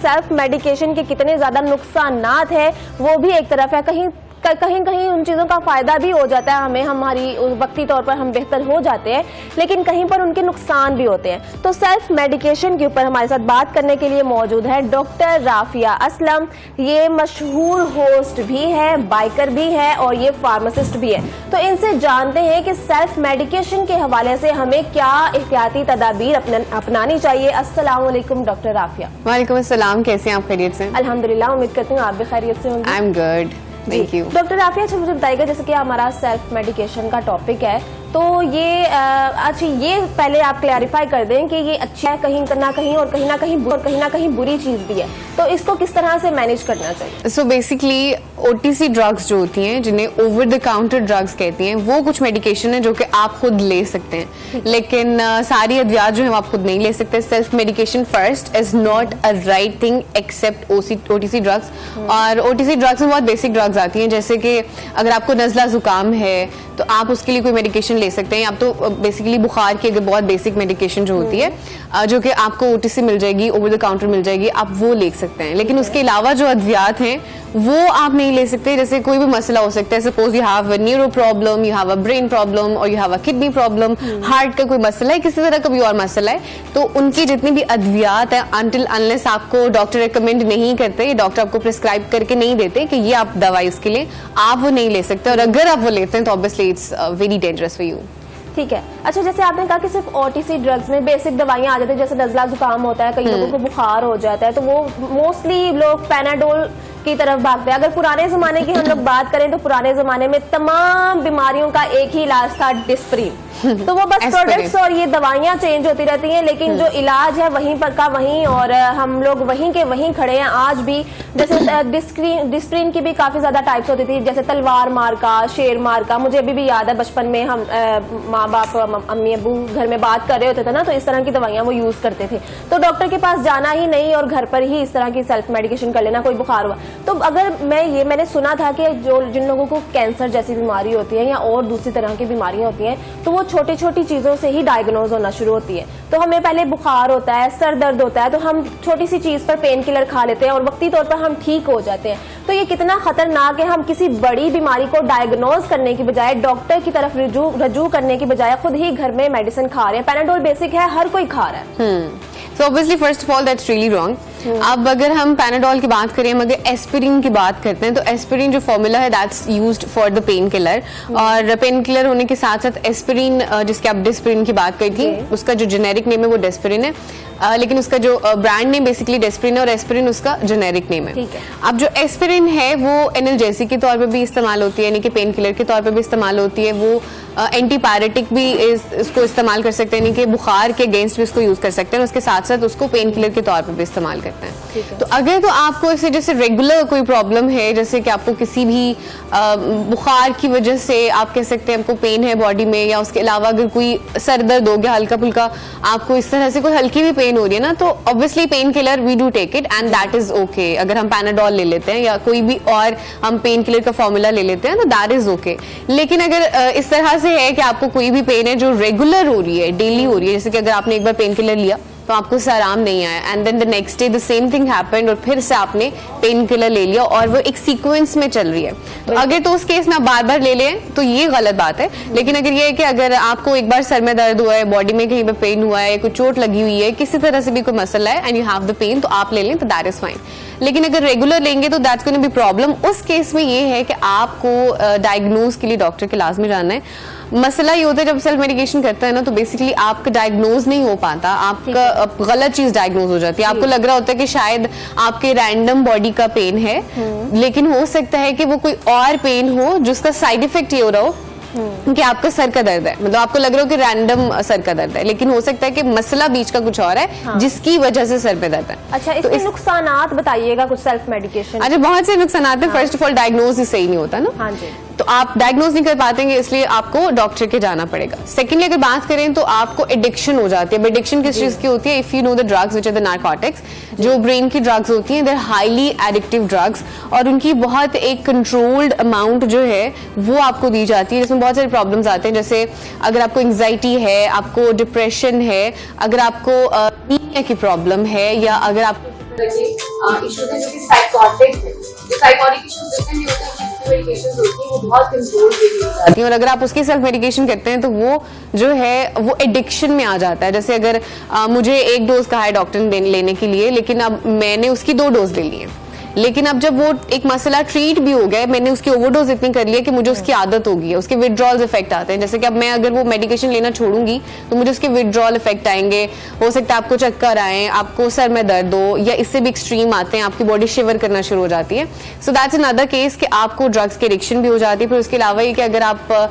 Self medication के कितने ज्यादा नुकसानात है वो भी एक तरफ है। कहीं कहीं उन चीज़ों का फ़ायदा भी हो जाता है हमें, हमारी वक्ती तौर पर हम बेहतर हो जाते हैं, लेकिन कहीं पर उनके नुकसान भी होते हैं। तो सेल्फ मेडिकेशन के ऊपर हमारे साथ बात करने के लिए मौजूद है डॉक्टर राफिया असलम। ये मशहूर होस्ट भी है, बाइकर भी है और ये फार्मासिस्ट भी है। तो इनसे जानते हैं कि सेल्फ मेडिकेशन के हवाले से हमें क्या एहतियाती तदाबीर अपनानी चाहिए। अस्सलाम वालेकुम डॉक्टर राफिया। वालेकुम अस्सलाम, कैसे हैं आप? खैरियत से? अल्हम्दुलिल्लाह, उम्मीद करती हूँ आप भी खैरियत से होंगे। I am good, thank you. Doctor Rafia, अच्छा मुझे बताइएगा, जैसे कि हमारा सेल्फ मेडिकेशन का टॉपिक है, तो ये अच्छा ये पहले आप क्लैरिफाई कर दें कि ये अच्छा है कहीं ना कहीं और कहीं ना कहीं बुरी चीज भी है, तो इसको किस तरह से मैनेज करना चाहिए? सो बेसिकली ओटीसी ड्रग्स जो होती हैं, जिन्हें ओवर द काउंटर ड्रग्स कहती हैं, वो कुछ मेडिकेशन है जो कि आप खुद ले सकते हैं, लेकिन सारी अद्वियात जो है आप खुद नहीं ले सकते। Self medication first is not a right thing except OTC drugs. और ओटीसी ड्रग्स में बहुत बेसिक ड्रग्स आती हैं, जैसे कि अगर आपको नज़ला जुकाम है तो आप उसके लिए कोई मेडिकेशन ले सकते हैं। आप तो बेसिकली बुखार की अगर बहुत बेसिक मेडिकेशन जो होती है जो कि आपको ओटीसी मिल जाएगी, ओवर द काउंटर मिल जाएगी, आप वो ले सकते हैं। लेकिन उसके अलावा जो अद्वियात हैं वो आप नहीं ले सकते। जैसे कोई भी मसला हो सकता है, suppose you have a neuro problem, you have a brain problem और you have a kidney problem, heart का कोई मसला है, किसी तरह का भी और मसला है, तो उनकी जितनी भी अद्वियात है अनटिल अनलेस आपको डॉक्टर रिकमेंड नहीं करते, डॉक्टर आपको प्रिस्क्राइब करके नहीं देते कि ये आप दवाई इसके लिए, आप वो नहीं ले सकते। और अगर आप वो लेते हैं तो obviously it's very dangerous for you. ठीक है। अच्छा, जैसे आपने कहा कि सिर्फ ओटीसी ड्रग्स में बेसिक दवाइयां आ जाती है, जैसे नज़ला जुकाम होता है, कई लोगों को बुखार हो जाता है, तो वो मोस्टली लोग पैनाडोल की तरफ भागते हैं। अगर पुराने जमाने की हम लोग बात करें तो पुराने जमाने में तमाम बीमारियों का एक ही इलाज था, डिस्प्रिन। तो वो बस प्रोडक्ट्स और ये दवाइयां चेंज होती रहती हैं, लेकिन जो इलाज है वहीं पर का वहीं, और हम लोग वहीं के वहीं खड़े हैं आज भी। जैसे डिस्प्रिन की भी काफी ज्यादा टाइप्स होती थी, जैसे तलवार मार का, शेर मार का। मुझे अभी भी याद है बचपन में हम माँ बाप अम्मी अबू घर में बात कर रहे होते थे ना, तो इस तरह की दवाइयां वो यूज करते थे। तो डॉक्टर के पास जाना ही नहीं और घर पर ही इस तरह की सेल्फ मेडिकेशन कर लेना, कोई बुखार हुआ तो। अगर मैंने सुना था कि जिन लोगों को कैंसर जैसी बीमारी होती है या और दूसरी तरह की बीमारियां होती हैं, तो वो छोटी छोटी चीजों से ही डायग्नोज होना शुरू होती है। तो हमें पहले बुखार होता है, सर दर्द होता है, तो हम छोटी सी चीज पर पेन किलर खा लेते हैं और वक्ती तौर पर हम ठीक हो जाते हैं। तो ये कितना खतरनाक है, हम किसी बड़ी बीमारी को डायग्नोज करने की बजाय, डॉक्टर की तरफ रजू करने की बजाय खुद ही घर में मेडिसिन खा रहे हैं। पैनाडोल बेसिक है, हर कोई खा रहा है। So obviously first of all that's really wrong. अब अगर हम पैनाडोल की बात करें, अगर एस्पिरिन की बात करते हैं, तो एस्पिरिन जो फॉर्मूला है that's used for the pain killer. और पेन किलर होने के साथ साथ एस्पिरिन, जिसके आप डिस्प्रिन की बात करी थी, उसका जो जेनेरिक नेम है वो डेस्पिरिन है, लेकिन उसका जो ब्रांड नेम बेसिकली डेस्पिरिन है और एस्पिरिन उसका जेनेरिक नेम है। अब जो एस्पिरिन है वो एनाल्जेसिक के तौर पर भी इस्तेमाल होती है, यानी कि पेन किलर के तौर पर भी इस्तेमाल होती है। वो एंटीपायरेटिक भी इसको इस्तेमाल कर सकते हैं, यानी कि बुखार के अगेंस्ट भी इसको यूज कर सकते हैं, उसके साथ साथ उसको पेन किलर के तौर पर भी इस्तेमाल करते हैं। तो अगर तो आपको इसे जैसे रेगुलर कोई प्रॉब्लम है, जैसे कि आपको किसी भी बुखार की वजह से आप कह सकते हैं आपको पेन है बॉडी में, या उसके अलावा अगर कोई सर दर्द हो गया हल्का फुल्का, आपको इस तरह से कोई हल्की भी पेन हो रही है ना, तो obviously pain killer we do take it and that is okay. अगर हम पैनाडोल ले लेते हैं या कोई भी और हम पेन किलर का फॉर्मूला ले लेते हैं तो दैट इज ओके। लेकिन अगर इस तरह से है कि आपको कोई भी पेन है जो रेगुलर हो रही है, डेली हो रही है, जैसे कि अगर आपने एक बार पेन किलर लिया तो आपको उससे आराम नहीं आया and then the next day the same thing happened और फिर से आपने पेन किलर ले लिया और वो एक सीक्वेंस में चल रही है, तो अगर तो उस केस में आप बार बार ले लें तो ये गलत बात है। लेकिन अगर ये है कि अगर आपको एक बार सर में दर्द हुआ है, बॉडी में कहीं पे पेन हुआ है, कोई चोट लगी हुई है, किसी तरह से भी कोई मसला है and you have the pain, तो आप ले लें तो दैट इज फाइन। लेकिन अगर रेगुलर लेंगे तो that's going to be problem. उस केस में ये है कि आपको डायग्नोज के लिए डॉक्टर के लाजमी जाना है। मसला ये होता है जब सेल्फ मेडिकेशन करता है ना, तो बेसिकली आपका डायग्नोज नहीं हो पाता, आपका गलत चीज डायग्नोज हो जाती है। आपको लग रहा होता है कि शायद आपके रैंडम बॉडी का पेन है, लेकिन हो सकता है कि वो कोई और पेन हो जिसका साइड इफेक्ट ये हो रहा हो कि आपका सर का दर्द है, मतलब आपको लग रहा हो कि रैंडम सर का दर्द है, लेकिन हो सकता है कि मसला बीच का कुछ और है जिसकी वजह से सर पे दर्द है। अच्छा, इसके नुकसानात बताइएगा कुछ सेल्फ मेडिकेशन। अच्छा, बहुत से नुकसानात है। फर्स्ट ऑफ ऑल डायग्नोज ही सही नहीं होता ना। हाँ जी। तो आप डायग्नोज नहीं कर पातेंगे, इसलिए आपको डॉक्टर के जाना पड़ेगा। सेकेंडली अगर बात करें तो आपको एडिक्शन हो जाती है। एडिक्शन किस चीज की होती है? If you know the drugs which are the narcotics, जो ब्रेन की ड्रग्स होती हैं, they are highly addictive drugs और उनकी बहुत एक कंट्रोल्ड अमाउंट जो है वो आपको दी जाती है, जिसमें बहुत सारे प्रॉब्लम्स आते हैं। जैसे अगर आपको एंग्जाइटी है, आपको डिप्रेशन है, अगर आपको नींद की प्रॉब्लम है, या अगर आपको इश्यूज हैं जो कि साइकोटिक है, जो साइकोटिक इश्यूज जितने भी होते हैं उनकी मेडिकेशंस होती हैं वो बहुत कंट्रोल के लिए जाती है। और अगर आप उसकी सेल्फ मेडिकेशन करते हैं तो वो जो है वो एडिक्शन में आ जाता है। जैसे अगर मुझे 1 डोज कहा है डॉक्टर ने लेने के लिए, लेकिन अब मैंने उसकी 2 डोज ले ली है, लेकिन अब जब वो एक मसला ट्रीट भी हो गया, मैंने उसकी ओवरडोज इतनी कर ली है कि मुझे उसकी आदत हो गई है, उसके विड्रॉल्स इफेक्ट आते हैं। जैसे कि अब मैं अगर वो मेडिकेशन लेना छोड़ूंगी तो मुझे उसके विड्रॉल इफेक्ट आएंगे, हो सकता है आपको चक्कर आए, आपको सर में दर्द हो, या इससे भी एक्सट्रीम आते हैं, आपकी बॉडी शिवर करना शुरू हो जाती है। सो दैट्स अनदर केस कि आपको ड्रग्स की एडिक्शन भी हो जाती है। फिर उसके अलावा ये कि अगर आप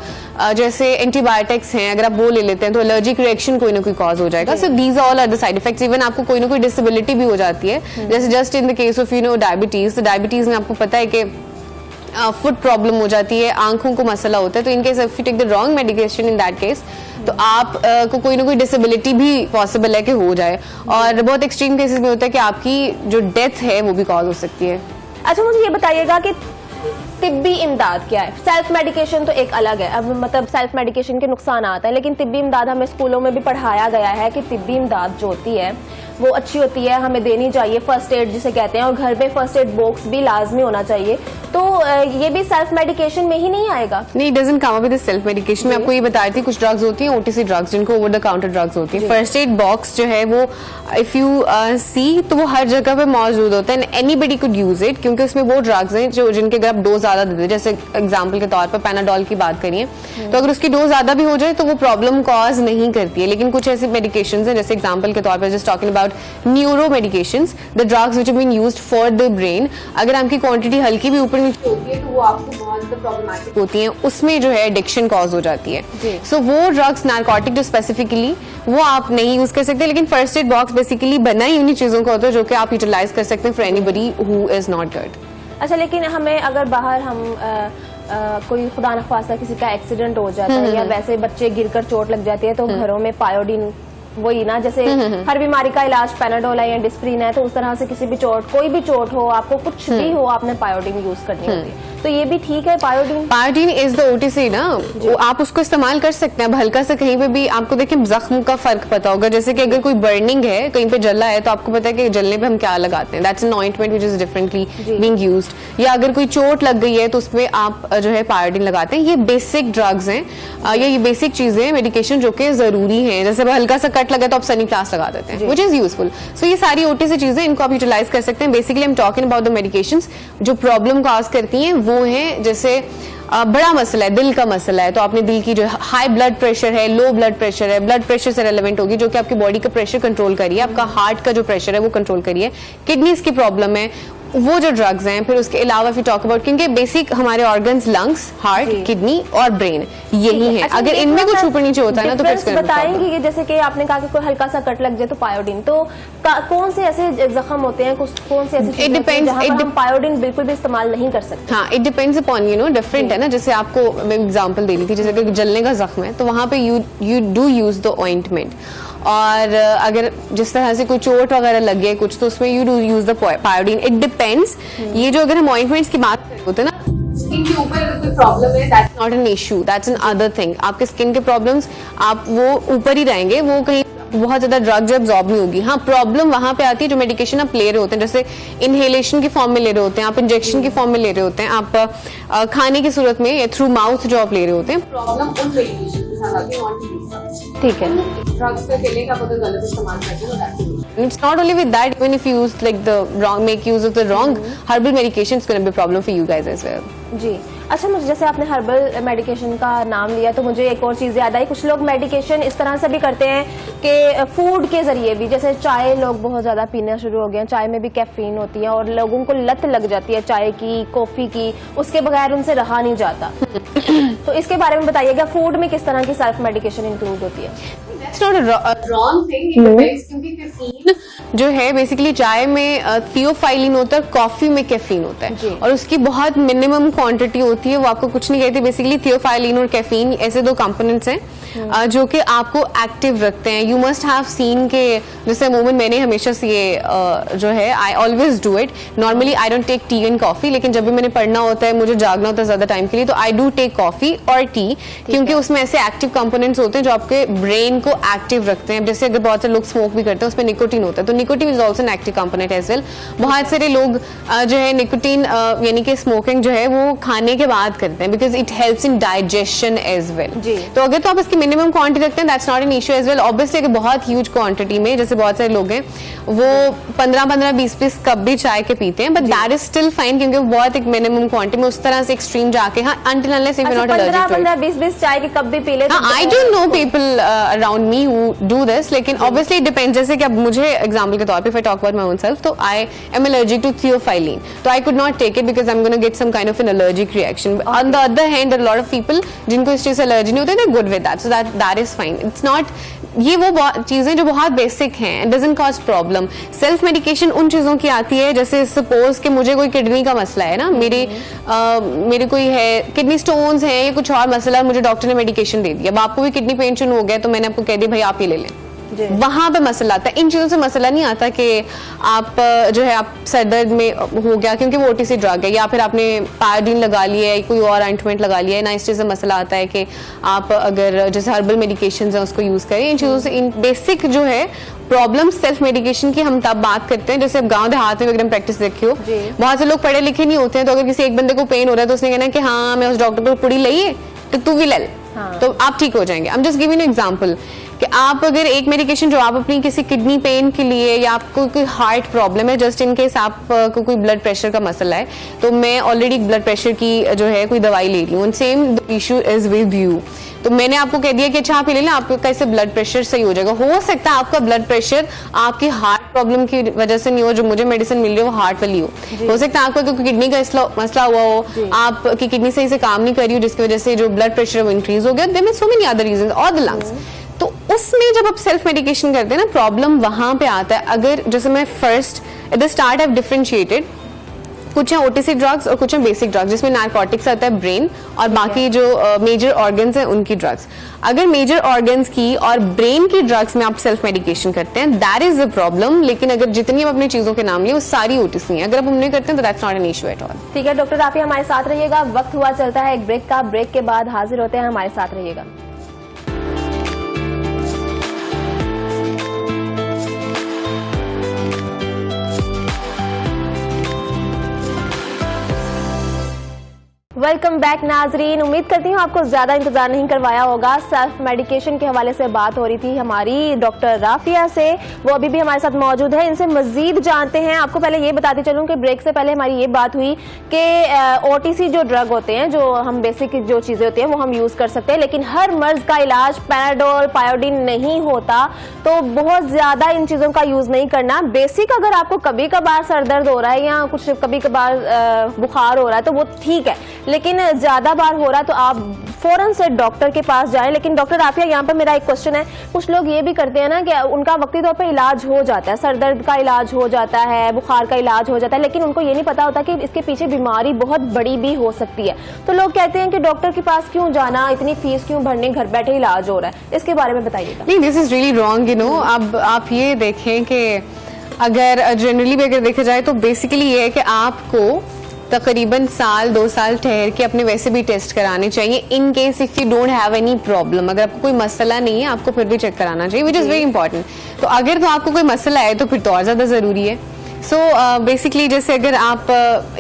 जैसे एंटीबायोटिक्स हैं, अगर आप वो ले लेते हैं तो एलर्जिक रिएक्शन कोई ना कोई कॉज हो जाएगा। So these all are the side effects. Even आपको कोई ना कोई डिसेबिलिटी भी हो जाती है, जैसे just in the case of diabetes. तो डायबिटीज में आपको पता है कि फुट प्रॉब्लम हो जाती है, आंखों को मसला होता है। तो in case if you take the wrong medication in that case तो आप को कोई ना कोई डिसेबिलिटी भी पॉसिबल है कि हो जाए, और बहुत एक्सट्रीम केसेस में होता है कि आपकी जो डेथ है वो भी कॉज हो सकती है। अच्छा, मुझे ये बताइएगा कि तिब्बी इमदाद क्या है? सेल्फ मेडिकेशन तो एक अलग है, अब मतलब सेल्फ मेडिकेशन के नुकसान आता है, लेकिन तिब्बी इमदाद हमें स्कूलों में भी पढ़ाया गया है कि तिब्बी इमदाद जो होती है वो अच्छी होती है, हमें देनी चाहिए, फर्स्ट एड जिसे कहते हैं, और घर पे फर्स्ट एड बॉक्स भी लाजमी होना चाहिए। तो ये भी सेल्फ मेडिकेशन में ही नहीं आएगा? नहीं, it doesn't come up with self medication. मैं आपको ये बता रही थी, कुछ ड्रग्स होती हैं ओटीसी ड्रग्स, जिनको ओवर द काउंटर ड्रग्स होती है। फर्स्ट एड बॉक्स जो है वो इफ यू सी तो वो हर जगह पे मौजूद होता है, एनीबडी कुड यूज इट, क्योंकि उसमें वो ड्रग्स हैं जो जिनके अगर आप डोज ज्यादा देते हैं, जैसे एग्जाम्पल के तौर पर पैनाडोल की बात करिए, तो अगर उसकी डोज ज्यादा भी हो जाए तो वो प्रॉब्लम कॉज नहीं करती है। लेकिन कुछ ऐसी मेडिकेशंस हैं, जैसे एग्जाम्पल के तौर पर just talking about neuro medications, the drugs which have been used for the brain, अगर आपकी क्वांटिटी हल्की भी ऊपर नीचे होती है तो वो आपको बहुत ज्यादा प्रॉब्लमैटिक होती हैं, उसमें जो है एडिक्शन कॉज हो जाती है। सो वो ड्रग्स नारकोटिक जो स्पेसिफिकली वो आप नहीं यूज कर सकते, लेकिन फर्स्ट एड बॉक्स बेसिकली बना ही उन्हीं चीजों का होता है जो कि आप यूटिलाइज कर सकते हैं for anybody who is not good. अच्छा, लेकिन हमें अगर बाहर हम कोई खुदा न खास्ता किसी का एक्सीडेंट हो जाता है या वैसे बच्चे गिरकर चोट लग जाती है तो घरों में पायोडीन, वही ना, जैसे हर बीमारी का इलाज पैनाडोल है या डिस्प्रिन है, तो उस तरह से किसी भी चोट, कोई भी चोट हो, आपको कुछ भी हो, आपने पायोडीन यूज करनी होती है। तो ये भी ठीक है Pyodine? Pyodine is the OTC ना, आप उसको इस्तेमाल कर सकते हैं। अब हल्का सा कहीं पे भी आपको देखिए जख्म का फर्क पता होगा, जैसे कि अगर कोई बर्निंग है, कहीं पे जला है, तो आपको पता है कि जलने पे हम क्या लगाते हैं, that's an ointment which is differently being used. या अगर कोई चोट लग गई है तो उसमें आप जो है पायोडीन लगाते हैं। ये बेसिक ड्रग्स हैं, ये बेसिक चीजें मेडिकेशन जो कि जरूरी है। जैसे हल्का सा कट लगा तो आप सनी क्लास लगा देते हैं, व्हिच इज यूजफुल। सो ये सारी ओटीसी चीजें, इनको आप यूटिलाइज कर सकते हैं। Basically I am talking about the medications जो प्रॉब्लम कॉज करती हैं, वो है जैसे बड़ा मसला है, दिल का मसला है, तो आपने दिल की जो हाई ब्लड प्रेशर है, लो ब्लड प्रेशर है, ब्लड प्रेशर से रेलेवेंट होगी, जो कि आपकी बॉडी का प्रेशर कंट्रोल करिए, आपका हार्ट का जो प्रेशर है वो कंट्रोल करिए। किडनीज की प्रॉब्लम है, वो जो ड्रग्स हैं। फिर उसके अलावा फिर टॉक अबाउट, क्योंकि बेसिक हमारे ऑर्गन्स लंग्स, हार्ट, किडनी और ब्रेन यही है। अच्छा, अगर इनमें कुछ ऊपर नीचे होता है ना तो फिर बताएंगे कि जैसे कि आपने कहा कि कोई हल्का सा कट लग जाए तो पायोडीन, तो कौन से ऐसे जख्म होते हैं, कौन से ऐसे चीजें होती हैं जहां पर हम पायोडीन बिल्कुल भी इस्तेमाल नहीं कर सकते? हाँ, इट डिपेंड्स अपॉन डिफरेंट है ना। जैसे आपको मैं एग्जांपल दे रही थी, जैसे अगर जलने का जख्म है तो वहां पे you do use the ointment, और अगर जिस तरह से कोई चोट वगैरह लग गया कुछ तो उसमें you do use the Pyodine. It depends. ये जो अगर हम ऑइंटमेंट्स की बात करते होते हैं ना, स्किन के ऊपर अगर कोई प्रॉब्लम है that's not an issue, that's an other thing. आपके स्किन के प्रॉब्लम्स आप वो ऊपर ही रहेंगे, वो कहीं बहुत ज्यादा ड्रग जो एब्जॉर्ब नहीं होगी। हाँ, प्रॉब्लम वहां पे आती है जो मेडिकेशन आप ले रहे होते हैं, जैसे इनहेलेशन की फॉर्म में ले रहे होते हैं, आप इंजेक्शन की फॉर्म में ले रहे होते हैं, आप खाने की सूरत में या थ्रू माउथ जो आप ले रहे होते हैं। प्रॉब्लम उन मेडिकेशन के साथ आती है, नॉट द ठीक है। ड्रग्स का केले का अगर गलत इस्तेमाल करते हो that's It's not only with that, even if you use like the wrong, make use of the wrong herbal medication, it's going to be a problem for you guys as well. जी, अच्छा, मुझे जैसे आपने herbal medication का नाम लिया तो मुझे एक और चीज़ याद आई। कुछ लोग मेडिकेशन इस तरह से भी करते हैं कि फूड के जरिए भी, जैसे चाय लोग बहुत ज़्यादा पीना शुरू हो गए हैं, चाय में भी कैफीन होती है और लोगों को लत लग जाती है चाय की, कॉफ़ी की, उसके बगैर उनसे रहा नहीं जाता। तो इसके बारे में बताइएगा, फूड में किस तरह की सेल्फ मेडिकेशन इंक्लूड होती है? That's not a wrong thing, it depends, क्योंकि कैफीन जो है बेसिकली चाय में थियोफाइलिन होता है, कॉफी में कैफीन होता है, और उसकी बहुत मिनिमम क्वांटिटी होती है, वो आपको कुछ नहीं कहती। बेसिकली थियोफाइलिन और कैफीन ऐसे 2 कंपोनेंट्स हैं जो कि आपको एक्टिव रखते हैं। यू मस्ट हैव सीन के, जैसे मोमेंट मैंने हमेशा से ये जो है I always do it. Normally I don't take tea and coffee, लेकिन जब भी मैंने पढ़ना होता है, मुझे जागना होता है ज्यादा टाइम के लिए, तो आई डू टेक कॉफी और टी, क्योंकि उसमें ऐसे एक्टिव कंपोनेंट्स होते हैं जो आपके ब्रेन को एक्टिव रखते हैं। जैसे अगर बहुत से लोग स्मोक भी करते हैं, उसमें निकोटीन होता है, तो nicotine is also an active component as well. बहुत सारे लोग जो है निकोटीन यानी कि स्मोकिंग जो है वो खाने के बाद करते हैं because it helps in digestion as well. तो अगर तो आप इसकी मिनिमम क्वांटिटी रखते हैं that's not an issue as well. Obviously बहुत ह्यूज क्वांटिटी में जैसे बहुत सारे लोग हैं वो 15-20 कप भी चाय के पीते हैं, but that is still fine क्योंकि वो बहुत एक मिनिमम क्वांटिटी में उस तरह से एक्सट्रीम जाके हाँ until unless if you're not allergic to it. 15-20 चाय के कप भी पी ले। I don't know people around me who do this, लेकिन obviously it depends। जैसे कि अब मुझे एग्जाम्पल के तौर पे if I talk about my own self, तो I am allergic to theophylline, तो I could not take it because I'm going to get some kind of an allergic reaction. On the other hand, there are a lot of people जिनको इस चीज से allergy नहीं होती, they're good with that, so that is fine. It's not ये वो चीजें जो बहुत बेसिक हैं, it doesn't cause problem। Self medication उन चीजों की आती है जैसे सपोज कि मुझे कोई किडनी का मसला है ना, मेरे कोई है किडनी स्टोन्स हैं या कुछ और मसला, मुझे डॉक्टर ने मेडिकेशन दे दिया। अब आपको भी किडनी पेन शुरू हो गया तो मैंने आपको कह दिया भाई आप ये ले लें, वहां पे मसला आता है। इन चीजों से मसला नहीं आता कि आप जो है आप सर दर्द में हो गया क्योंकि वो ओटीसी ड्रग है, या फिर आपने पायोडीन लगा लिया है, कोई और ऑइंटमेंट लगा लिया है ना, इस चीज से मसला आता है कि आप अगर जैसे हर्बल मेडिकेशंस हैं उसको यूज करें। इन चीजों से इन बेसिक जो है प्रॉब्लम सेल्फ मेडिकेशन की हम तब बात करते हैं जैसे अब गांव देहात में अगर हम प्रैक्टिस देखी हो, बहुत से लोग पढ़े लिखे नहीं होते हैं, तो अगर किसी एक बंदे को पेन हो रहा है तो उसने कहना है कि हाँ मैं उस डॉक्टर को पुड़ी लइए तो तू भी ले तो आप ठीक हो जाएंगे। I am just giving you example कि आप अगर एक मेडिकेशन जो आप अपनी किसी किडनी पेन के लिए या आपको कोई हार्ट प्रॉब्लम है, जस्ट इन केस आपको कोई ब्लड प्रेशर का मसला है, तो मैं ऑलरेडी ब्लड प्रेशर की जो है कोई दवाई ले रही हूँ, same issue is with you, तो मैंने आपको कह दिया कि अच्छा आप ले लें, आपका कैसे ब्लड प्रेशर सही हो जाएगा। हो सकता है आपका ब्लड प्रेशर आपकी हार्ट प्रॉब्लम की वजह से नहीं हो, जो मुझे मेडिसिन मिल रही है वो हार्ट वाली हो सकता है आपका कोई किडनी का मसला हुआ हो, आपकी किडनी सही से काम नहीं कर रही हो जिसकी वजह से जो ब्लड प्रेशर है वो इंक्रीज हो गया, there are so many other reasons और द लंग्स। तो उसमें जब आप सेल्फ मेडिकेशन करते हैं ना, प्रॉब्लम वहां पे आता है। अगर जैसे मैं first at the start have differentiated, कुछ है ओटीसी ड्रग्स और कुछ है बेसिक ड्रग्स जिसमें नारकोटिक्स आता है ब्रेन और बाकी जो मेजर ऑर्गन्स हैं उनकी ड्रग्स। अगर मेजर ऑर्गन्स की और ब्रेन की ड्रग्स में आप सेल्फ मेडिकेशन करते हैं दैट इज अ प्रॉब्लम, लेकिन अगर जितनी आप अपनी चीजों के नाम लिए वो सारी ओटीसी हैं, अगर आप हमने करते हैं तो that's not an issue at all. ठीक है डॉक्टर, आप हमारे साथ रहिएगा, वक्त हुआ चलता है एक ब्रेक का, ब्रेक के बाद हाजिर होते हैं, हमारे साथ रहिएगा। वेलकम बैक नाजरीन, उम्मीद करती हूँ आपको ज्यादा इंतजार नहीं करवाया होगा। सेल्फ मेडिकेशन के हवाले से बात हो रही थी हमारी डॉक्टर राफिया से, वो अभी भी हमारे साथ मौजूद है, इनसे मजीद जानते हैं। आपको पहले ये बताती चलूं कि ब्रेक से पहले हमारी ये बात हुई कि ओटीसी जो ड्रग होते हैं, जो हम बेसिक जो चीजें होती हैं वो हम यूज कर सकते हैं, लेकिन हर मर्ज का इलाज पैनाडोल पायोडीन नहीं होता, तो बहुत ज्यादा इन चीजों का यूज नहीं करना। बेसिक अगर आपको कभी कभार सर दर्द हो रहा है या कुछ कभी कभार बुखार हो रहा है तो वो ठीक है, लेकिन ज्यादा बार हो रहा है तो आप फौरन से डॉक्टर के पास जाएं। लेकिन डॉक्टर राफिया, यहाँ पर मेरा एक क्वेश्चन है, कुछ लोग ये भी करते हैं ना कि उनका वक्ती तौर पर इलाज हो जाता है, सर दर्द का इलाज हो जाता है, बुखार का इलाज हो जाता है, लेकिन उनको ये नहीं पता होता कि इसके पीछे बीमारी बहुत बड़ी भी हो सकती है। तो लोग कहते हैं कि डॉक्टर के पास क्यों जाना, इतनी फीस क्यों भरने, घर बैठे इलाज हो रहा है, इसके बारे में बताइएगा। नहीं, this is really wrong, you know. अब आप ये देखें कि अगर जनरली भी अगर देखा जाए तो बेसिकली ये है कि आपको तकरीबन 1-2 साल ठहर के अपने वैसे भी टेस्ट कराने चाहिए इन case if you don't have any problem. अगर आपको कोई मसला नहीं है आपको फिर भी चेक कराना चाहिए, विच इज वेरी इंपॉर्टेंट। तो अगर तो आपको कोई मसला है तो फिर तो और ज्यादा जरूरी है। सो बेसिकली जैसे अगर आप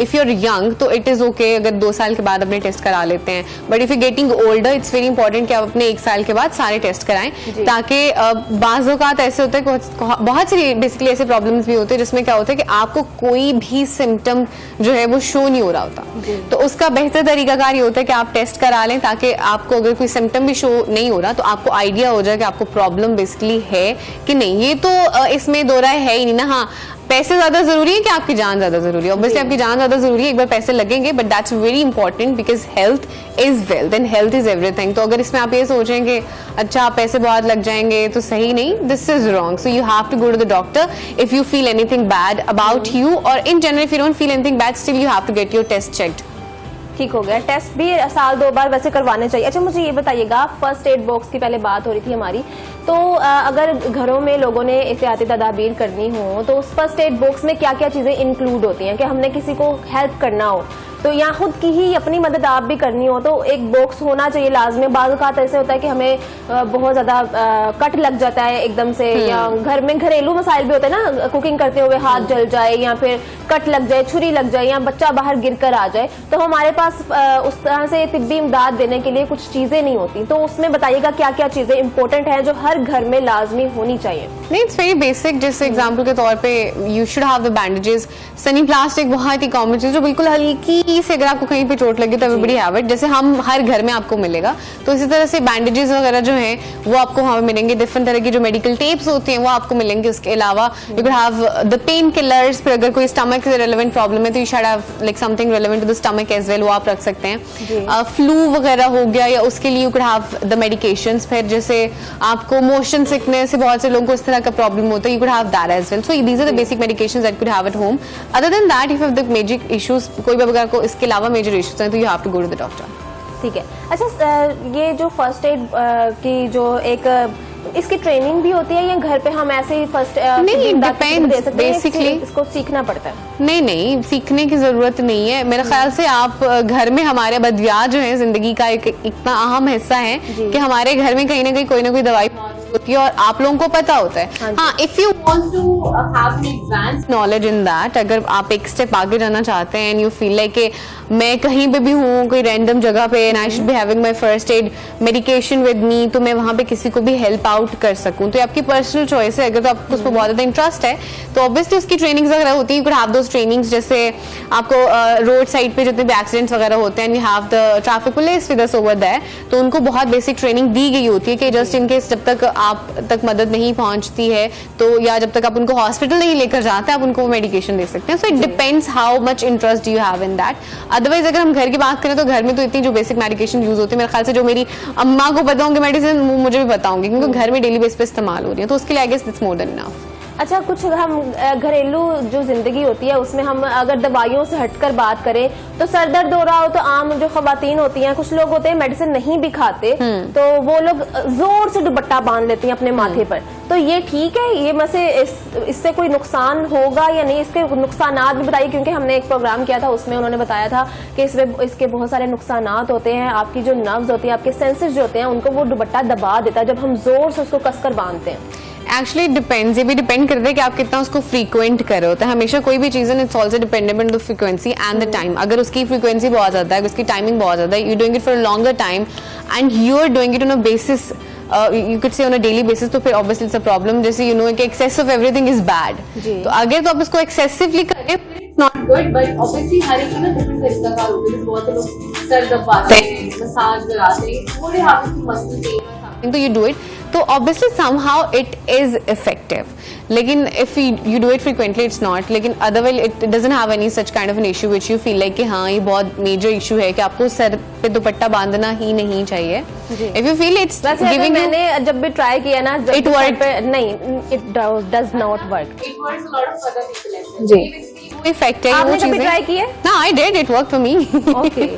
इफ यू आर यंग तो इट इज ओके अगर 2 साल के बाद अपने टेस्ट करा लेते हैं, but if you getting older it's very important कि आप अपने 1 साल के बाद सारे टेस्ट कराएं, ताकि बाज़ औक़ात ऐसे होता है कि बहुत सारी बेसिकली ऐसे प्रॉब्लम्स भी होते हैं जिसमें क्या होता है कि आपको कोई भी सिम्टम जो है वो शो नहीं हो रहा होता, तो उसका बेहतर तरीकाकार ये होता है कि आप टेस्ट करा लें, ताकि आपको अगर कोई सिम्टम भी शो नहीं हो रहा तो आपको आइडिया हो जाए कि आपको प्रॉब्लम बेसिकली है कि नहीं। ये तो इसमें दो राय है ही नहीं ना। हाँ, पैसे ज्यादा जरूरी है कि आपकी जान ज्यादा जरूरी है? ऑब्वियसली आपकी जान ज्यादा जरूरी है, एक बार पैसे लगेंगे, but that's very important because health is wealth and health is everything. तो अगर इसमें आप ये सोचें कि अच्छा पैसे बहुत लग जाएंगे तो सही नहीं, this is wrong. So you have to go to the doctor if you feel anything bad about you, और in general if you don't feel anything bad still you have to get your test checked. ठीक हो गया, test भी साल 2 बार वैसे करवाने चाहिए। अच्छा मुझे ये बताइएगा, फर्स्ट एड बॉक्स की पहले बात हो रही थी हमारी, तो अगर घरों में लोगों ने एहतियाती तदाबीर करनी हो तो उस फर्स्ट एड बॉक्स में क्या क्या चीजें इंक्लूड होती हैं कि हमने किसी को हेल्प करना हो तो यहाँ खुद की ही अपनी मदद आप भी करनी हो तो एक बॉक्स होना चाहिए लाजमी। बाज़ औक़ात ऐसे होता है कि हमें बहुत ज्यादा कट लग जाता है एकदम से, या घर में घरेलू मसाइल भी होते हैं ना, कुकिंग करते हुए हाथ जल जाए या फिर कट लग जाए, छुरी लग जाए या बच्चा बाहर गिर कर आ जाए, तो हमारे पास उस तरह से तिब्बी इमदाद देने के लिए कुछ चीजें नहीं होती। तो उसमें बताइएगा क्या क्या चीजें इंपॉर्टेंट हैं जो हर घर में लाजमी होनी चाहिए। नहीं, इट्स वेरी बेसिक। जैसे एग्जांपल के तौर पे you should have the bandages. Sunny plastic बहुत ही कॉमन चीज जो बिल्कुल हल्की से अगर आपको कहीं पे चोट लगे तो एवरीबॉडी हैव इट, जैसे हम हर घर में आपको मिलेगा। तो इसी तरह से बैंडेजेस वगैरह जो है वो आपको वहां पे मिलेंगे। डिफरेंट तरह की जो मेडिकल टेप्स होती हैं वो आपको मिलेंगे। उसके अलावा you can have the pain killers. फिर अगर कोई स्टमक से रिलेवेंट प्रॉब्लम है तो you should have like something relevant to the stomach as well, वो आप रख सकते हैं। फ्लू वगैरह हो गया या उसके लिए you can have the medications. फिर जैसे आपको मोशन सिकनेस से बहुत से लोगों को इस तरह का प्रॉब्लम होता है, you can have that as well. So these are the basic medications that you can have at home. Other than that if you have the major issues, कोई भी अगर को इसके अलावा मेजर इश्यूज हैं तो you have to go to the doctor. ठीक है। अच्छा, ये जो फर्स्ट एड की जो एक इसकी ट्रेनिंग भी होती है या घर पे हम ऐसे ही फर्स्ट नहीं, डिपेंड्स बेसिकली। इसको सीखना पड़ता है? नहीं, सीखने की जरूरत नहीं है मेरे ख्याल से। आप घर में, हमारे बदियात जो है जिंदगी का एक इतना अहम हिस्सा है कि हमारे घर में कहीं ना कोई दवाई होती है और आप लोगों को पता होता है। हाँ, if you want to have an advance knowledge in that, अगर आप एक स्टेप आगे जाना चाहते हैं एंड यू फील लाइक कि मैं कहीं पे भी हूँ कोई रैंडम जगह पे and I should be having my first aid medication with me, तो मैं वहां पे किसी को भी हेल्प आउट कर सकूं, तो ये आपकी पर्सनल चॉइस है। अगर तो आपको उस पर बहुत ज्यादा इंटरेस्ट है तो ऑब्वियसली उसकी ट्रेनिंग्स वगैरह होती है। You could have those trainings, जैसे आपको रोड साइड पे जितने भी एक्सीडेंट्स वगैरह होते हैं, we have the traffic police with us over there, तो उनको बहुत बेसिक ट्रेनिंग दी गई होती है कि जस्ट इन केस जब तक आप तक मदद नहीं पहुंचती है तो, या जब तक आप उनको हॉस्पिटल नहीं लेकर जाते आप उनको मेडिकेशन दे सकते हैं। So it depends how much interest you have in that. Otherwise अगर हम घर की बात करें तो घर में तो इतनी जो बेसिक मेडिकेशन यूज होती है, मेरे ख्याल से जो मेरी अम्मा को पता होंगे मेडिसिन मुझे भी पता होंगे, क्योंकि घर में डेली बेस पे इस्तेमाल हो रही है, तो उसके लिए I guess it's more than enough. अच्छा, कुछ हम घरेलू जो जिंदगी होती है उसमें हम अगर दवाइयों से हटकर बात करें तो सर दर्द हो रहा हो तो आम जो खवातीन होती हैं, कुछ लोग होते हैं मेडिसिन नहीं भी खाते तो वो लोग जोर से दुपट्टा बांध लेती हैं अपने माथे पर, तो ये ठीक है? ये में से इससे कोई नुकसान होगा या नहीं? इसके नुकसानात भी बताइए, क्योंकि हमने एक प्रोग्राम किया था उसमें उन्होंने बताया था कि इसके बहुत सारे नुकसानात होते हैं। आपकी जो नर्व्स होती है, आपके सेंसेस जो होते हैं, उनको वो दुपट्टा दबा देता है जब हम जोर से उसको कसकर बांधते हैं। एक्चुअली डिपेंड्स, ये भी डिपेंड करता है कि आप कितना उसको फ्रीक्वेंट कर रहे होते हैं। हमेशा कोई भी चीज है it's also dependent on the frequency and the time. अगर उसकी फ्रीक्वेंसी बहुत ज्यादा है, उसकी टाइमिंग बहुत ज्यादा है, you doing it for a longer time and you are doing it on a basis, you could say on a daily basis, तो फिर ऑब्वियसली इट्स अ प्रॉब्लम। जैसे यू नो कि excess of everything is bad, तो अगर तो आप इसको excessively करें नॉट गुड, बट ऑब्वियसली हर एक ना डिफरेंट तरीका का होता है। बहुत लोग सर दबाते हैं, मसाज कराते हैं, थोड़े हाथ की मसल पेन, तो you do it, तो obviously somehow it is effective, लेकिन if you do it frequently it's not, लेकिन otherwise it doesn't have any such kind of an issue which you feel like कि हाँ ये बहुत major issue है कि आपको सर पे दुपट्टा बांधना ही नहीं चाहिए। If you feel it's giving you, मैंने जब भी ट्राई किया ना, it worked, नहीं, it does not work. it works a lot of other people as well. जी, इफेक्ट है आपने वो कभी चीजें। ट्राई किए? ना, I did, it work for me. Okay.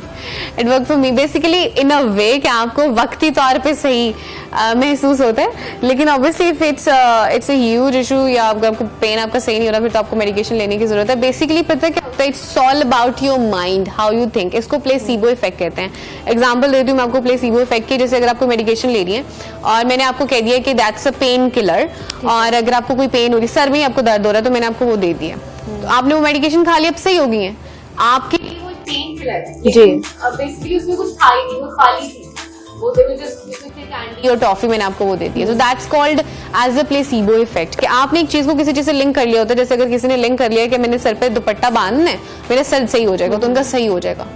It work for me basically in a way कि आपको वक्ती तौर पे सही महसूस होता है, लेकिन obviously if it's a huge issue या आपको पेन आपका सही नहीं हो रहा फिर तो आपको मेडिकेशन लेने की जरूरत है। बेसिकली पता है क्या होता है, it's all about your mind, how you think. इसको प्लेसिबो इफेक्ट कहते हैं। एग्जांपल देती हूँ मैं आपको प्लेसिबो इफेक्ट की। जैसे अगर आपको मेडिकेशन ले रही है और मैंने आपको कह दिया कि दैट्स अ पेन किलर, और अगर आपको कोई पेन हो रही है, सर में आपको दर्द हो रहा है, तो मैंने आपको वो दे दिया, तो आपने वो मेडिकेशन खा लिया, अब सही हो गई है आपकी। पेन किलर है जी, बेसिकली उसमें कुछ था ही नहीं, वो खाली थी, वो दे जस्ट कैंडी और टॉफी मैंने आपको वो दे दी है। So that's called as a placebo effect, कि आपने एक चीज को किसी चीज से लिंक कर लिया होता है। जैसे अगर किसी ने लिंक कर लिया कि मैंने सर पे दुपट्टा बांधना है, मेरा सर सही हो जाएगा, तो उनका सही हो जाएगा।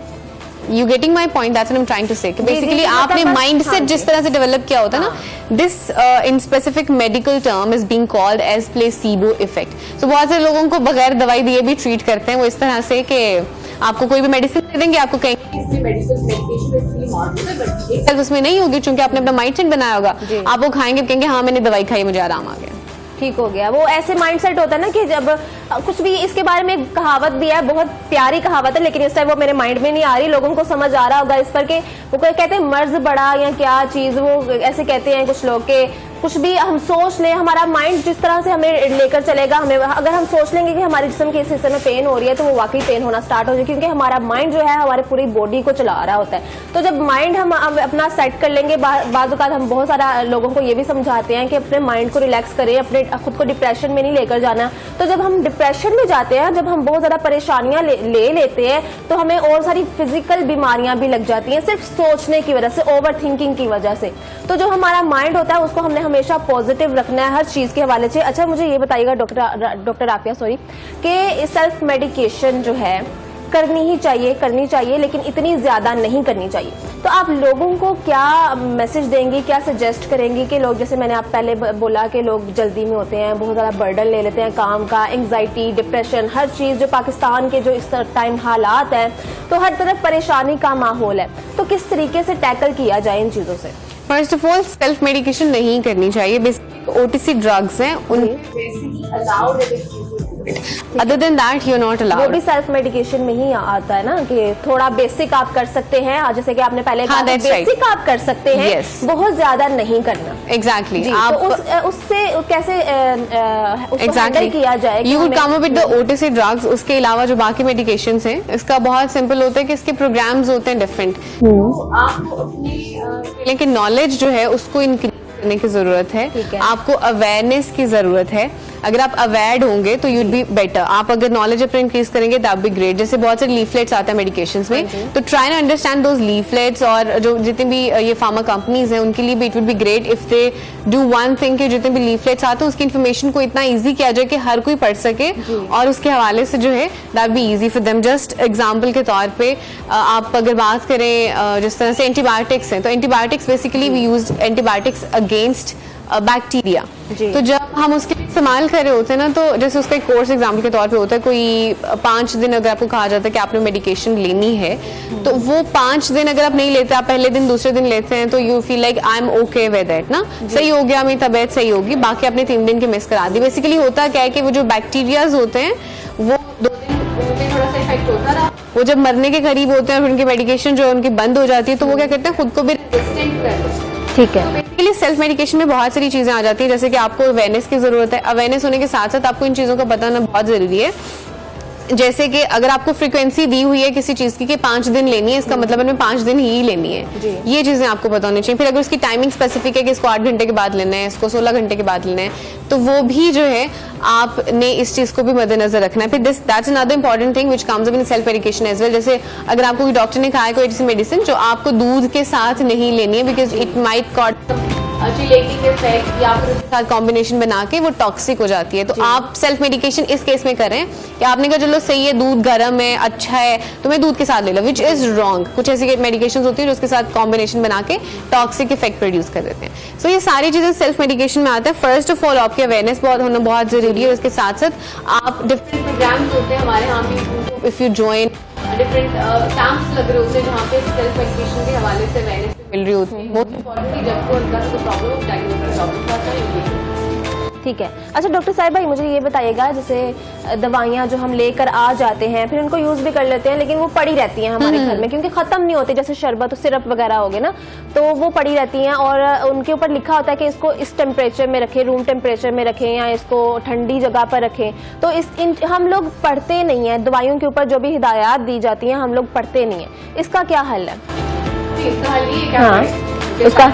You getting my point? That's what I'm trying to say. कि basically आपने माइंड सेट जिस तरह से डेवलप किया होता है ना, this in specific medical term is being called as placebo effect. So बहुत से लोगों को बगैर दवाई दिए भी ट्रीट करते हैं वो इस तरह से कि आपको कोई भी मेडिसिन दे देंगे, आपको कहेंगे मेडिसिन उसमें नहीं होगी, क्योंकि आपने अपना माइंड सेट बनाया होगा, आप वो खाएंगे कहेंगे हाँ मैंने दवाई खाई मुझे आराम आ गया, ठीक हो गया। वो ऐसे माइंडसेट होता है ना कि जब कुछ भी, इसके बारे में एक कहावत भी है, बहुत प्यारी कहावत है, लेकिन इस टाइम वो मेरे माइंड में नहीं आ रही, लोगों को समझ आ रहा होगा इस पर कि वो कहते हैं मर्ज बड़ा या क्या चीज, वो ऐसे कहते हैं कुछ लोग के कुछ भी हम सोच लें, हमारा माइंड जिस तरह से हमें लेकर चलेगा, हमें अगर हम सोच लेंगे कि हमारे जिस्म के इस हिस्से में पेन हो रही है तो वो वाकई पेन होना स्टार्ट हो जाए, क्योंकि हमारा माइंड जो है हमारे पूरी बॉडी को चला रहा होता है। तो जब माइंड हम अपना सेट कर लेंगे, बाज़ औक़ात हम बहुत सारा लोगों को ये भी समझाते हैं कि अपने माइंड को रिलैक्स करें, अपने खुद को डिप्रेशन में नहीं लेकर जाना। तो जब हम डिप्रेशन में जाते हैं, जब हम बहुत ज़्यादा परेशानियां ले लेते हैं, तो हमें और सारी फिजिकल बीमारियां भी लग जाती हैं सिर्फ सोचने की वजह से, ओवर थिंकिंग की वजह से। तो जो हमारा माइंड होता है उसको हमने हमेशा पॉजिटिव रखना है हर चीज के हवाले से। अच्छा, मुझे ये बताइएगा डॉक्टर आफिया कि सेल्फ मेडिकेशन जो है करनी चाहिए लेकिन इतनी ज्यादा नहीं करनी चाहिए। तो आप लोगों को क्या मैसेज देंगी, क्या सजेस्ट करेंगी कि लोग, जैसे मैंने आप पहले बोला कि लोग जल्दी में होते हैं, बहुत ज्यादा बर्डन ले लेते हैं काम का, एंग्जाइटी, डिप्रेशन, हर चीज, जो पाकिस्तान के जो इस टाइम हालात हैं, तो हर तरफ परेशानी का माहौल है, तो किस तरीके से टैकल किया जाए इन चीजों से? First of all self medication नहीं करनी चाहिए। बेसिकली ओटीसी ड्रग्स हैं, उन अलाउड है। Other than that you are not वो अलाउड। भी सेल्फ मेडिकेशन में ही आता है ना कि थोड़ा बेसिक आप कर सकते हैं, जैसे कि आपने पहले हाँ, कहा, that's right. बेसिक आप कर सकते हैं, Yes. बहुत ज्यादा नहीं करना। एग्जैक्टली जी, आप तो उससे कैसे उसको एग्जैक्टली हैंडल किया जाए? You would come up with the OTC drugs. उसके अलावा जो बाकी मेडिकेशंस हैं, इसका बहुत सिंपल होता है कि इसके प्रोग्राम्स होते हैं डिफरेंट, तो आपको अपनी लेकिन नॉलेज जो है उसको इंक्रीज करने की जरूरत है। ठीक है। आपको अवेयरनेस की जरूरत है। अगर आप अवेयर्ड होंगे तो यूड बी बेटर। आप अगर नॉलेज अपने इंक्रीज करेंगे दैट बी ग्रेट। जैसे बहुत सारे लीफलेट्स आते हैं मेडिकेशंस में, तो try to understand those leaflets. और जो जितने भी ये फार्मा कंपनीज हैं उनके लिए भी it would be great if they do one thing कि जितने भी लीफलेट्स आते हैं उसकी इन्फॉर्मेशन को इतना ईजी किया जाए कि हर कोई पढ़ सके, और उसके हवाले से जो है that be easy for them. Just example के तौर पे आप अगर बात करें जिस तरह से एंटीबायोटिक्स हैं, तो antibiotics basically we use antibiotics against bacteria. तो जब हम उसके इस्तेमाल कर रहे होते हैं ना, तो जैसे उसका एक कोर्स एग्जाम्पल के तौर पे होता है, कोई 5 दिन अगर आपको कहा जाता है कि आपने मेडिकेशन लेनी है, तो वो 5 दिन अगर आप नहीं लेते, आप पहले दिन दूसरे दिन लेते हैं, तो you feel like I am okay with it ना, सही हो गया, मेरी तबीयत सही होगी, बाकी आपने 3 दिन की मिस करा दी। बेसिकली होता क्या है कि वो जो बैक्टीरियाज होते हैं वो 2 दिन उनमें थोड़ा सा इफेक्ट होता रहा, वो जब मरने के करीब होते हैं और उनकी मेडिकेशन जो है उनकी बंद हो जाती है, तो वो क्या करते हैं, खुद को भी रेजिस्टेंट कर दो। ठीक है। बेसिकली सेल्फ मेडिकेशन में बहुत सारी चीजें आ जाती है, जैसे कि आपको अवेयरनेस की जरूरत है। अवेयरनेस होने के साथ साथ आपको इन चीजों का पता होना बहुत जरूरी है। जैसे कि अगर आपको फ्रीक्वेंसी दी हुई है किसी चीज की कि 5 दिन लेनी है, इसका मतलब हमें 5 दिन ही लेनी है, ये चीजें आपको पता होनी चाहिए। फिर अगर उसकी टाइमिंग स्पेसिफिक है कि इसको 8 घंटे के बाद लेना है, इसको 16 घंटे के बाद लेना है, तो वो भी जो है आपने इस चीज को भी मद्देनजर रखना है। फिर that's another important thing which comes up in self medication as well. जैसे अगर आपको कोई डॉक्टर ने कहा है कोई ऐसी मेडिसिन जो आपको दूध के साथ नहीं लेनी है, because it might cause chelating effect या फिर साथ कॉम्बिनेशन बना के वो टॉक्सिक हो जाती है, तो आप सेल्फ मेडिकेशन इस केस में करें कि आपने कहा चलो सही है, दूध गर्म है, अच्छा है, तो मैं दूध के साथ ले लो, विच इज रॉन्ग। कुछ ऐसी मेडिकेशन होती है जो उसके साथ कॉम्बिनेशन बना के टॉक्सिक इफेक्ट प्रोड्यूस कर देते हैं। सो ये सारी चीजें सेल्फ मेडिकेशन में आते हैं। फर्स्ट ऑफ ऑल आपकी अवेयरनेस बहुत होना बहुत जरूरी है, और उसके साथ साथ आप डिफरेंट प्रोग्राम्स होते हैं हमारे यहाँ भी, if you join different camps लग रहे होते हैं जहाँ पे सेल्फ मेडिकेशन के हवाले से अवेयरनेस मिल रही होती है। बहुत इंपॉर्टेंट है। जब कोई अंदर कोई प्रॉब्लम डायग्नोस प्रॉब्लम आता है। ठीक है। अच्छा डॉक्टर साहिब भाई, मुझे ये बताइएगा, जैसे दवाइयाँ जो हम लेकर आ जाते हैं, फिर उनको यूज भी कर लेते हैं, लेकिन वो पड़ी रहती हैं हमारे घर में, क्योंकि खत्म नहीं होती, जैसे शरबत सिरप वगैरह हो गए ना, तो वो पड़ी रहती हैं, और उनके ऊपर लिखा होता है कि इसको इस टेम्परेचर में रखें, रूम टेम्परेचर में रखें, या इसको ठंडी जगह पर रखें। तो हम लोग पढ़ते नहीं है, दवाइयों के ऊपर जो भी हिदायत दी जाती हैं हम लोग पढ़ते नहीं है, इसका क्या हल है? इसका हल ये क्या हाँ, है? उसका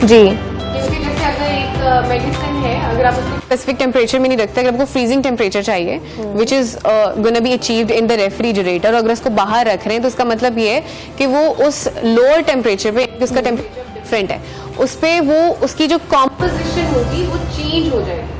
जी, क्योंकि जैसे अगर एक मेडिसिन है, अगर आप उसको स्पेसिफिक टेम्परेचर में नहीं रखते, अगर आपको फ्रीजिंग टेम्परेचर चाहिए which is gonna be achieved in the refrigerator, अगर उसको बाहर रख रहे हैं तो उसका मतलब ये है कि वो उस लोअर टेम्परेचर पे, उसका टेम्परेचर डिफरेंट है, उस पे वो उसकी जो कंपोजिशन होगी वो चेंज हो जाएगी।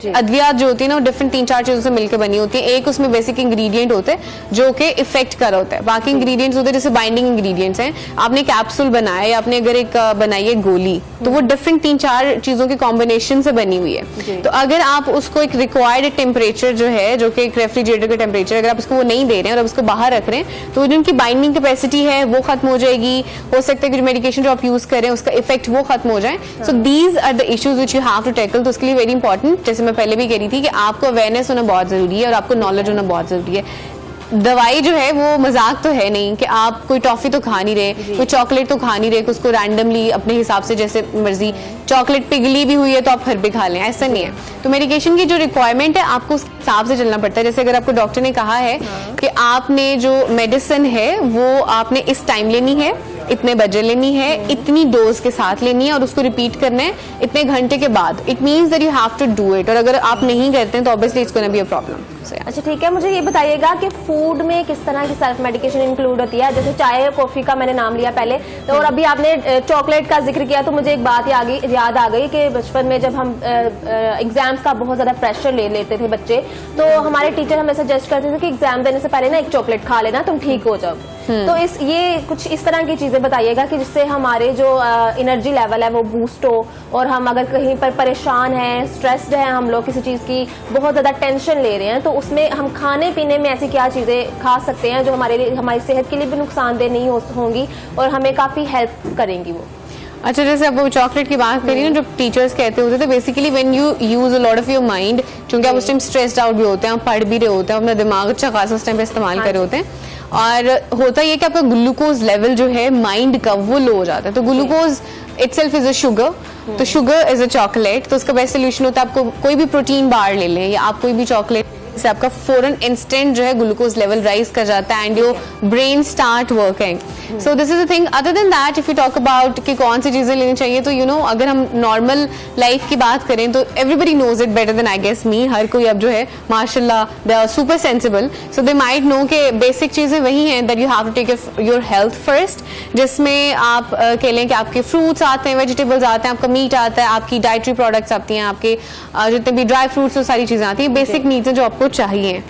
अद्वियात जो होती है ना, वो डिफरेंट 3-4 चीजों से मिलकर बनी होती है। एक उसमें बेसिक इंग्रेडिएंट होते हैं जो कि इफेक्ट कर होता है, बाकी इंग्रेडिएंट्स होते हैं जैसे बाइंडिंग इंग्रेडिएंट्स हैं। आपने कैप्सूल बनाया या आपने अगर एक बनाई है गोली, तो वो डिफरेंट 3-4 चीजों के कॉम्बिनेशन से बनी हुई है। तो अगर आप उसको एक रिक्वायर्ड टेम्परेचर जो है, जो कि एक रेफ्रिजरेटर का टेम्परेचर, अगर आप उसको वो नहीं दे रहे हैं और आप उसको बाहर रख रहे हैं, तो जो उनकी बाइंडिंग कैपेसिटी है वो खत्म हो जाएगी। हो सकता है कि जो मेडिकेशन जो आप यूज करें उसका इफेक्ट वो खत्म हो जाए। So these are the issues which you have to tackle. तो उसके लिए वेरी इंपॉर्टेंट, जैसे मैं पहले भी कह रही थी, कि आपको अवेयरनेस होना बहुत जरूरी है और आपको नॉलेज होना बहुत जरूरी है। दवाई जो है वो मजाक तो है नहीं कि आप कोई टॉफी तो खा नहीं रहे, कोई चॉकलेट तो खा नहीं रहे, उसको रैंडमली अपने हिसाब से जैसे मर्जी चॉकलेट पिघली भी हुई है तो आप फिर भी खा लें, ऐसा नहीं है। तो मेडिकेशन की जो रिक्वायरमेंट है आपको उस हिसाब से चलना पड़ता है। जैसे अगर आपको डॉक्टर ने कहा है कि आपने जो मेडिसिन है वो आपने इस टाइम लेनी है, इतने बजे लेनी है, इतनी डोज के साथ लेनी है और उसको रिपीट करना है इतने घंटे के बाद, it means that you have to do it. और अगर आप नहीं करते हैं तो obviously it's gonna be a problem. अच्छा ठीक है, मुझे ये बताइएगा कि फूड में किस तरह की सेल्फ मेडिकेशन इंक्लूड होती है? जैसे चाय और कॉफी का मैंने नाम लिया पहले, तो और अभी आपने चॉकलेट का जिक्र किया तो मुझे एक बात याद आ गई कि बचपन में जब हम एग्जाम्स का बहुत ज्यादा प्रेशर ले लेते थे बच्चे, तो हमारे टीचर हमें सजेस्ट करते थे कि एग्जाम देने से पहले ना एक चॉकलेट खा लेना, तुम ठीक हो जाओ। तो ये कुछ इस तरह की चीजें बताइएगा कि जिससे हमारे जो एनर्जी लेवल है वो बूस्ट हो, और हम अगर कहीं पर परेशान हैं, स्ट्रेस्ड हैं, हम लोग किसी चीज की बहुत ज्यादा टेंशन ले रहे हैं, तो उसमें हम खाने पीने में ऐसी क्या चीजें खा सकते हैं जो हमारी सेहत के लिए भी नुकसानदेह नहीं होंगी और हमें काफी हेल्प करेंगी वो। अच्छा, जैसे अब वो चॉकलेट की बात करी ना, जो टीचर्स कहते होते थे basically when you use a lot of your mind, क्योंकि आप उस टाइम स्ट्रेस्ड आउट भी होते हैं, आप पढ़ भी रहे होते हैं, अपना दिमाग अच्छा खासा उस टाइम पे इस्तेमाल कर रहे होते हैं, और होता ये कि आपका ग्लूकोज लेवल जो है माइंड का वो लो हो जाता है। तो glucose itself is a sugar, तो शुगर इज अ चॉकलेट, तो उसका बेस्ट सोल्यूशन होता है आपको कोई भी प्रोटीन बार ले लें या आप कोई भी चॉकलेट से आपका फौरन इंस्टेंट जो है ग्लूकोज लेवल राइज कर जाता है and your brain start working. So this is the thing. Other than that if you talk about कि कौन सी चीजें लेनी चाहिए, तो यू नो अगर हम नॉर्मल लाइफ की बात करें तो everybody knows it better than I guess me. हर कोई अब जो है माशाल्लाह they are super sensible, so they might know कि बेसिक चीजें वही हैं that you have to take your health first, जिसमें आप कह लें कि आपके फ्रूट्स आते हैं, वेजिटेबल्स आते हैं, आपका मीट आता है, आपकी डाइटरी प्रोडक्ट्स आती हैं, आपके जितने भी ड्राई फ्रूट्स वो सारी चीजें आती हैं, बेसिक नीड्स हैं जो आपको चाहिए।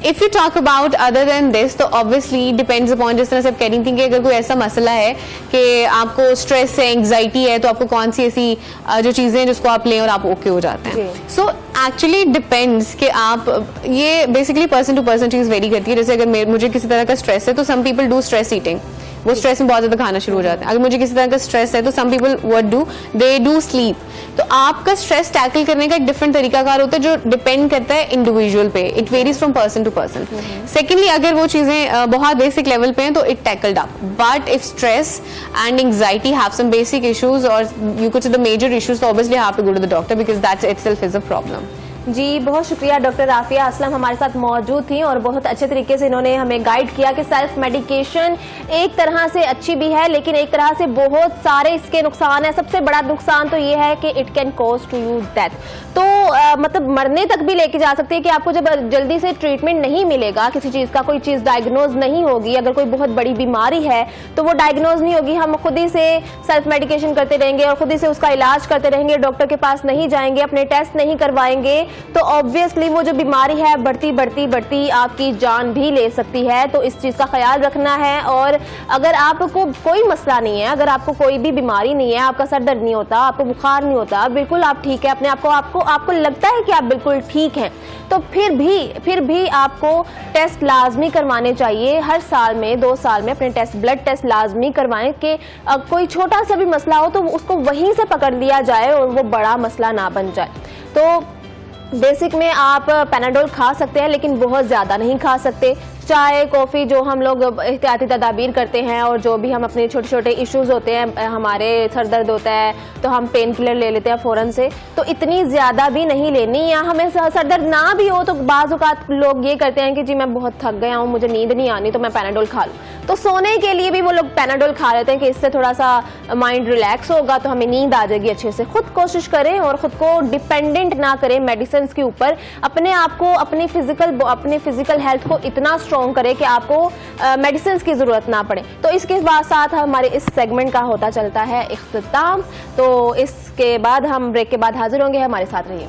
If you talk about other than this, तो ऑब्वियसली डिपेंड्स अपॉन, जिस तरह से आप कह रही थी कि अगर कोई ऐसा मसला है कि आपको स्ट्रेस है, एंग्जाइटी है, तो आपको कौन सी ऐसी जो चीजें हैं जिसको आप लें और आप ओके हो जाते हैं। सो एक्चुअली डिपेंड्स कि आप, ये बेसिकली पर्सन टू पर्सन चीज वेरी करती है। जैसे अगर मुझे किसी तरह का स्ट्रेस है तो some people do stress eating, वो स्ट्रेस में बहुत ज्यादा खाना शुरू हो जाता है। अगर मुझे किसी तरह का स्ट्रेस है तो some people what do, they do sleep. तो आपका स्ट्रेस टैकल करने का एक डिफरेंट तरीकाकार होता है जो डिपेंड करता है इंडिविजुअल पे, it varies from person to person. Secondly, अगर वो चीजें बहुत बेसिक लेवल पे हैं तो it tackled up, but if stress and anxiety have some basic issues और you could see the major issues, तो obviously have to go to the doctor because that's itself is a problem. जी बहुत शुक्रिया, doctor Rafia Aslam हमारे साथ मौजूद थी और बहुत अच्छे तरीके से इन्होंने हमें गाइड किया कि सेल्फ मेडिकेशन एक तरह से अच्छी भी है लेकिन एक तरह से बहुत सारे इसके नुकसान है। सबसे बड़ा नुकसान तो ये है कि it can cause to you death, तो मतलब मरने तक भी लेके जा सकती है कि आपको जब जल्दी से ट्रीटमेंट नहीं मिलेगा, किसी चीज का कोई चीज डायग्नोज नहीं होगी, अगर कोई बहुत बड़ी बीमारी है तो वो डायग्नोज नहीं होगी, हम खुद ही से सेल्फ मेडिकेशन करते रहेंगे और खुद ही से उसका इलाज करते रहेंगे, डॉक्टर के पास नहीं जाएंगे, अपने टेस्ट नहीं करवाएंगे, तो ऑब्वियसली वो जो बीमारी है बढ़ती बढ़ती बढ़ती आपकी जान भी ले सकती है। तो इस चीज का ख्याल रखना है। और अगर आपको कोई मसला नहीं है, अगर आपको कोई भी बीमारी नहीं है, आपका सर दर्द नहीं होता, आपको बुखार नहीं होता, बिल्कुल आप ठीक है, अपने आपको लगता है कि आप बिल्कुल ठीक हैं, तो फिर भी आपको टेस्ट लाजमी करवाने चाहिए। हर साल में 2 साल में अपने ब्लड टेस्ट लाजमी करवाएं कि कोई छोटा सा भी मसला हो तो उसको वहीं से पकड़ लिया जाए और वो बड़ा मसला ना बन जाए। तो बेसिक में आप पैनाडोल खा सकते हैं लेकिन बहुत ज्यादा नहीं खा सकते। चाय कॉफी जो हम लोग एहतियाती तदाबीर करते हैं और जो भी हम अपने छोटे छोटे इश्यूज होते हैं, हमारे सर दर्द होता है तो हम पेन किलर ले लेते हैं फौरन से, तो इतनी ज्यादा भी नहीं लेनी। या हमें सर दर्द ना भी हो तो बाज़ औक़ात लोग ये करते हैं कि जी मैं बहुत थक गया हूँ, मुझे नींद नहीं आनी तो मैं पैनाडोल खा लूँ, तो सोने के लिए भी वो लोग पैनाडोल खा लेते हैं कि इससे थोड़ा सा माइंड रिलैक्स होगा तो हमें नींद आ जाएगी अच्छे से। खुद कोशिश करें और खुद को डिपेंडेंट ना करें मेडिसिन के ऊपर, अपने आप को अपनी फिजिकल हेल्थ को इतना स्ट्रॉन्ग करें कि आपको मेडिसिन की जरूरत ना पड़े। तो इसके साथ हमारे इस सेगमेंट का होता चलता है इख्तिताम, तो इसके बाद हम ब्रेक के बाद हाजिर होंगे, हमारे साथ रहिए।